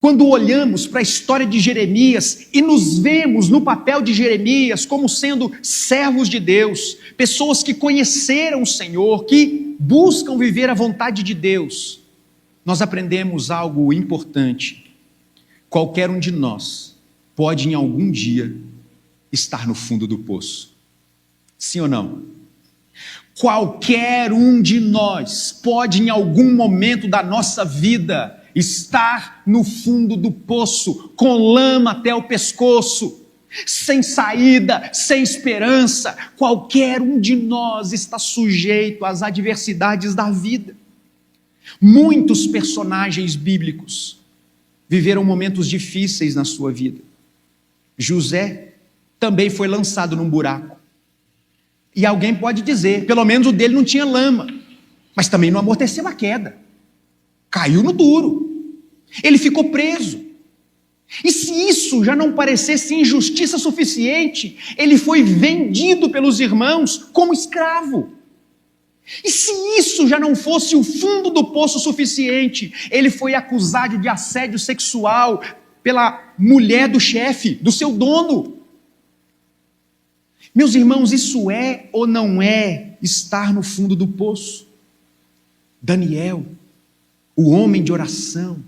Quando olhamos para a história de Jeremias e nos vemos no papel de Jeremias como sendo servos de Deus, pessoas que conheceram o Senhor, que buscam viver a vontade de Deus, nós aprendemos algo importante. Qualquer um de nós pode em algum dia estar no fundo do poço. Sim ou não? Qualquer um de nós pode em algum momento da nossa vida estar no fundo do poço, com lama até o pescoço, sem saída, sem esperança. Qualquer um de nós está sujeito às adversidades da vida. Muitos personagens bíblicos viveram momentos difíceis na sua vida. José também foi lançado num buraco. E alguém pode dizer, pelo menos o dele não tinha lama, mas também não amorteceu a queda. Caiu no duro. Ele ficou preso. E se isso já não parecesse injustiça suficiente, ele foi vendido pelos irmãos como escravo. E se isso já não fosse o fundo do poço suficiente, ele foi acusado de assédio sexual pela mulher do chefe, do seu dono. Meus irmãos, isso é ou não é estar no fundo do poço? Daniel, o homem de oração,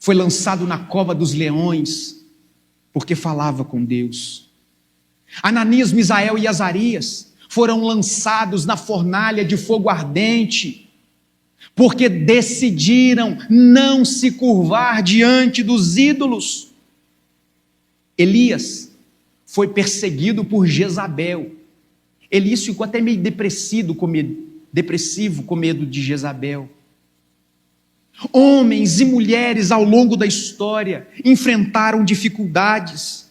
foi lançado na cova dos leões porque falava com Deus. Ananias, Misael e Azarias foram lançados na fornalha de fogo ardente porque decidiram não se curvar diante dos ídolos. Elias foi perseguido por Jezabel. Elias ficou até meio depressivo com medo de Jezabel. Homens e mulheres ao longo da história enfrentaram dificuldades.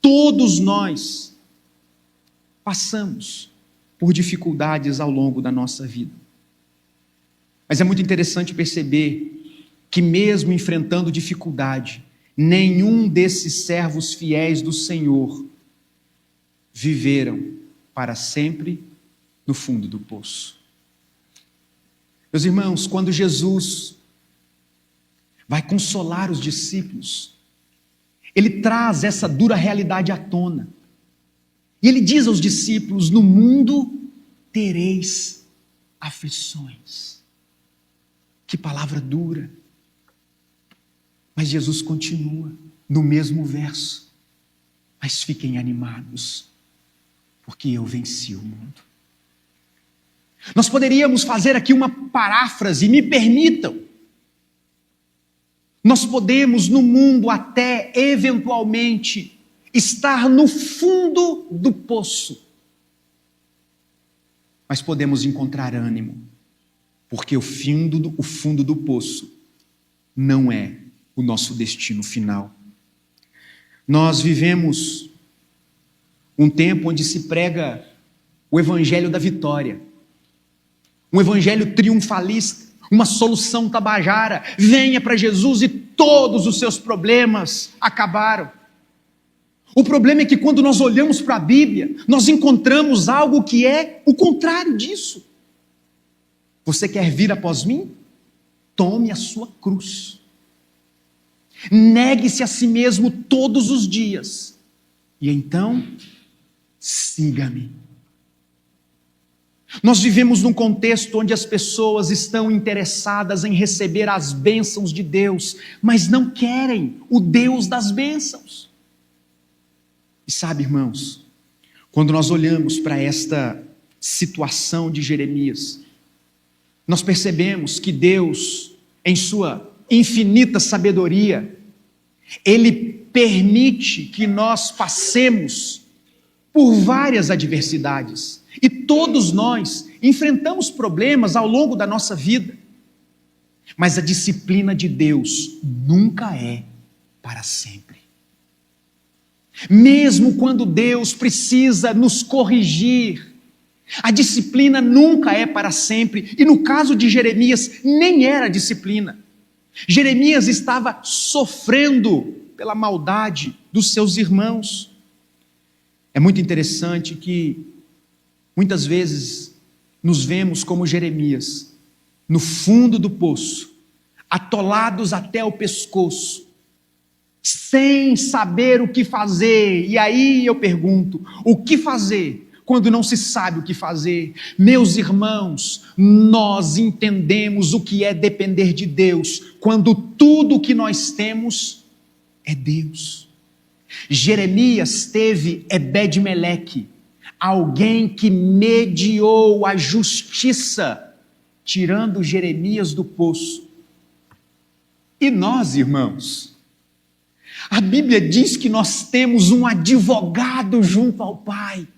Todos nós passamos por dificuldades ao longo da nossa vida. Mas é muito interessante perceber que mesmo enfrentando dificuldade, nenhum desses servos fiéis do Senhor viveram para sempre no fundo do poço. Meus irmãos, quando Jesus vai consolar os discípulos, ele traz essa dura realidade à tona. E ele diz aos discípulos: no mundo tereis aflições. Que palavra dura. Mas Jesus continua no mesmo verso: mas fiquem animados, porque eu venci o mundo. Nós poderíamos fazer aqui uma paráfrase, me permitam. Nós podemos no mundo até eventualmente estar no fundo do poço, mas podemos encontrar ânimo, porque o fundo do poço não é o nosso destino final. Nós vivemos um tempo onde se prega o evangelho da vitória, um evangelho triunfalista, uma solução tabajara. Venha para Jesus e todos os seus problemas acabaram. O problema é que quando nós olhamos para a Bíblia, nós encontramos algo que é o contrário disso. Você quer vir após mim? Tome a sua cruz. Negue-se a si mesmo todos os dias. E então, siga-me. Nós vivemos num contexto onde as pessoas estão interessadas em receber as bênçãos de Deus, mas não querem o Deus das bênçãos. E sabe, irmãos, quando nós olhamos para esta situação de Jeremias, nós percebemos que Deus, em sua infinita sabedoria, Ele permite que nós passemos por várias adversidades. E todos nós enfrentamos problemas ao longo da nossa vida. Mas a disciplina de Deus nunca é para sempre. Mesmo quando Deus precisa nos corrigir, a disciplina nunca é para sempre. E no caso de Jeremias, nem era disciplina. Jeremias estava sofrendo pela maldade dos seus irmãos. É muito interessante que muitas vezes nos vemos como Jeremias, no fundo do poço, atolados até o pescoço, sem saber o que fazer. E aí eu pergunto: o que fazer quando não se sabe o que fazer? Meus irmãos, nós entendemos o que é depender de Deus, quando tudo o que nós temos é Deus. Jeremias teve Ebed-Meleque, alguém que mediou a justiça, tirando Jeremias do poço. E nós, irmãos, a Bíblia diz que nós temos um advogado junto ao Pai,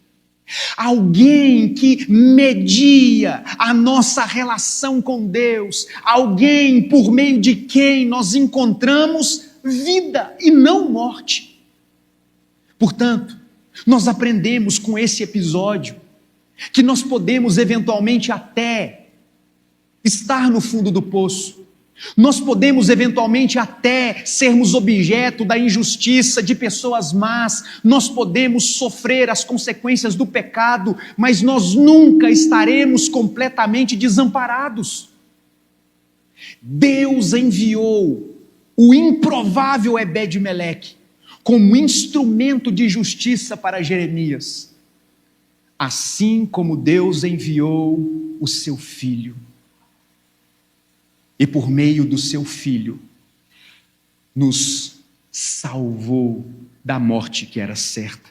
alguém que media a nossa relação com Deus, alguém por meio de quem nós encontramos vida e não morte. Portanto, nós aprendemos com esse episódio que nós podemos eventualmente até estar no fundo do poço. Nós podemos eventualmente até sermos objeto da injustiça de pessoas más, nós podemos sofrer as consequências do pecado, mas nós nunca estaremos completamente desamparados. Deus enviou o improvável Ebed-Meleque como instrumento de justiça para Jeremias, assim como Deus enviou o seu filho. E por meio do seu filho, nos salvou da morte que era certa.